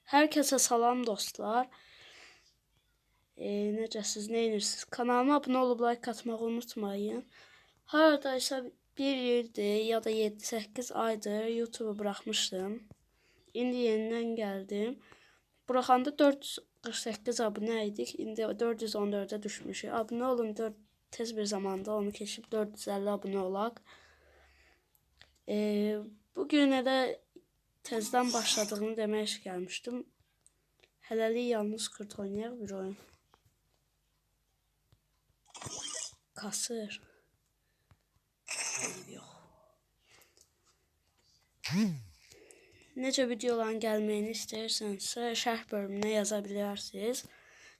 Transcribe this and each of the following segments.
Herkese salam dostlar. Necəsiz, neyinirsiniz? Kanalıma abunə olub like atmağı unutmayın. Haradaysa bir ildir ya da 7-8 aydır YouTube'u bırakmışdım. İndi yeniden geldim. Bıraxanda 448 abunə idik. İndi 414'e düşmüşük. Abunə olun, tez bir zamanda onu keçib 450 abunə olaq. Bugün də tezden başladığını demək gəlmişdim. Hələlik yalnız kurt oynayaq bir oyun. Kasır. Yox. Necə videoların gəlməyini istəyirsinizsə şərh bölümünə yaza bilərsiniz.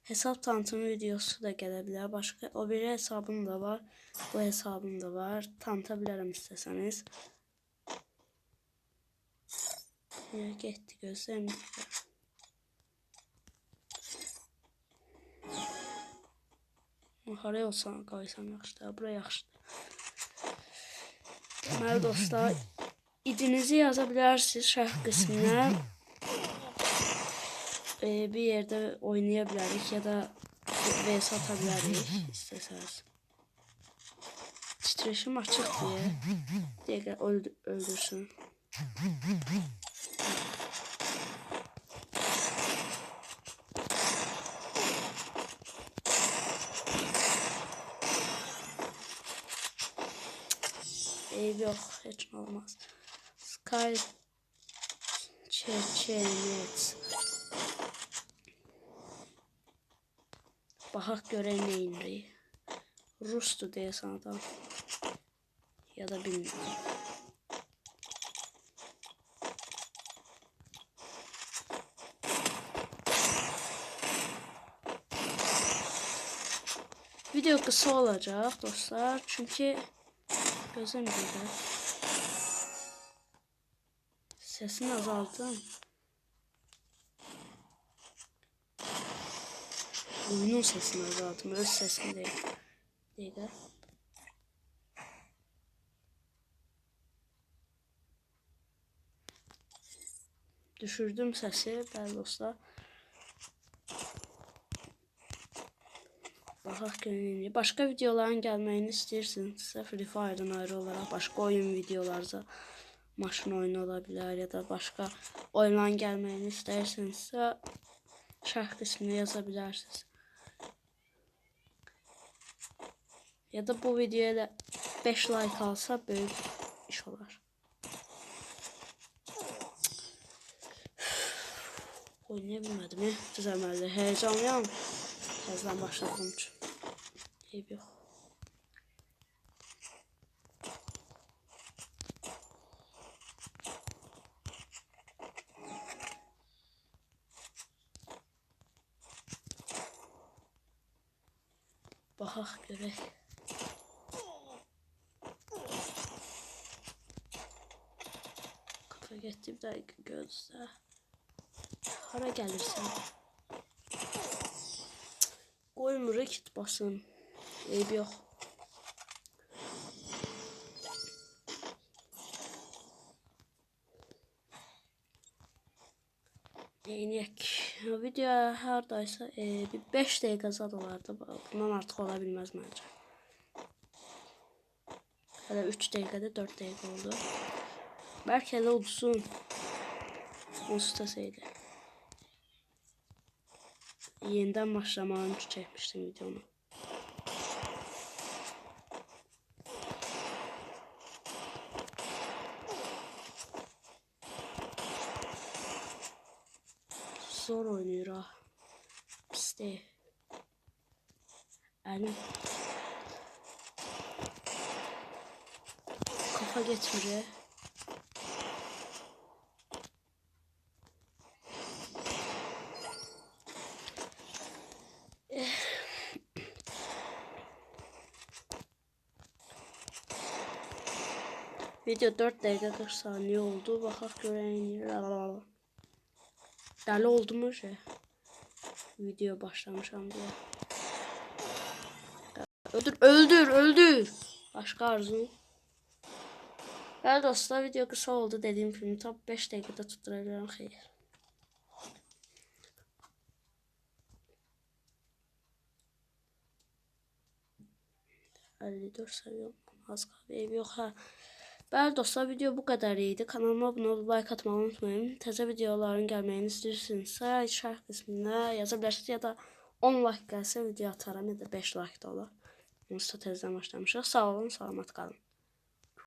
Hesab tanıtımı videosu da gələ bilər. Başqa o biri hesabım da var. Bu hesabım da var. Tanıta bilərəm istəsəniz. Getdi gözləyim. Haraya olsan qoysam yaxşıdır. Bura yaxşıdır. Deməli dostlar, idinizi yaza bilərsiniz şərh qisminə. Bir yerdə oynaya bilərik ya da vs ata bilərik istəsəniz. Titreşim açıq deyə dəqiqə öldürsün. Yok, hiç olmaz. Sky Çeçenet. Baxaq görək nə indirik. Rusdu deyəsən adam. Ya da bilmiyorum. Video kısa olacak dostlar. Çünkü gözüm burada. Sesini azalttım. Oyunun sesini azalttım. Öz sesini değil. Değil. Düşürdüm sesi. Bəli dostlar. Baxaq görün. Başqa videoların gəlməyini istəyirsinizsə Free Fire'dan ayrı olaraq başqa oyun videolarınıza maşın oyunu ola bilər ya da başqa oyunların gəlməyini istəyirsinizsə şərh qisminə yaza bilərsiniz. Ya da bu videoya da 5 like alsa böyük iş olar. Oynaya bilmədim. Düzəlməli. Heyecanlıyam. Təzədən başladığım üçün. Eyb yox. Baxaq görək. Kafa getdi, bir dəqiqə gözlə. Hara gəlirsən? Qoymur kit basın. Eyb yox. Neyniyək? Video haradaysa bir 5 dəqiqə zad olardı. Bundan artıq ola bilməz məncə. Hələ 3 dəqiqədə 4 dəqiqə oldu. Bəlkə elə olsun. Onsuz desəydi. Yeniden başlamağını çəkmişdim videonu. Zor oynayır ha. Pis deyil. Əlim. Kafa getmir. Video 4 dəqiqə 40 saniyə oldu. Baxaq görək. Dəli oldu mu şey? Video başlamışam diye. Öldür. Başka arzu. Bəli dostlar, video kısa oldu dediyim kimi. Tam 5 dəqiqədə tutturacağım xeyir. 54 seviye az qaldı. Ev yox ha. Bəli dostlar, video bu qədər idi. Kanalıma abunə olub like atmağı unutmayın. Təzə videoların gəlməyini istəyirsinizsə şərh qismində yaza bilərsiniz ya da 10 like gəlsə video ataram ya da 5 like da olar. Onsuz da tezdən başlamışıq. Sağ olun, salamat qalın.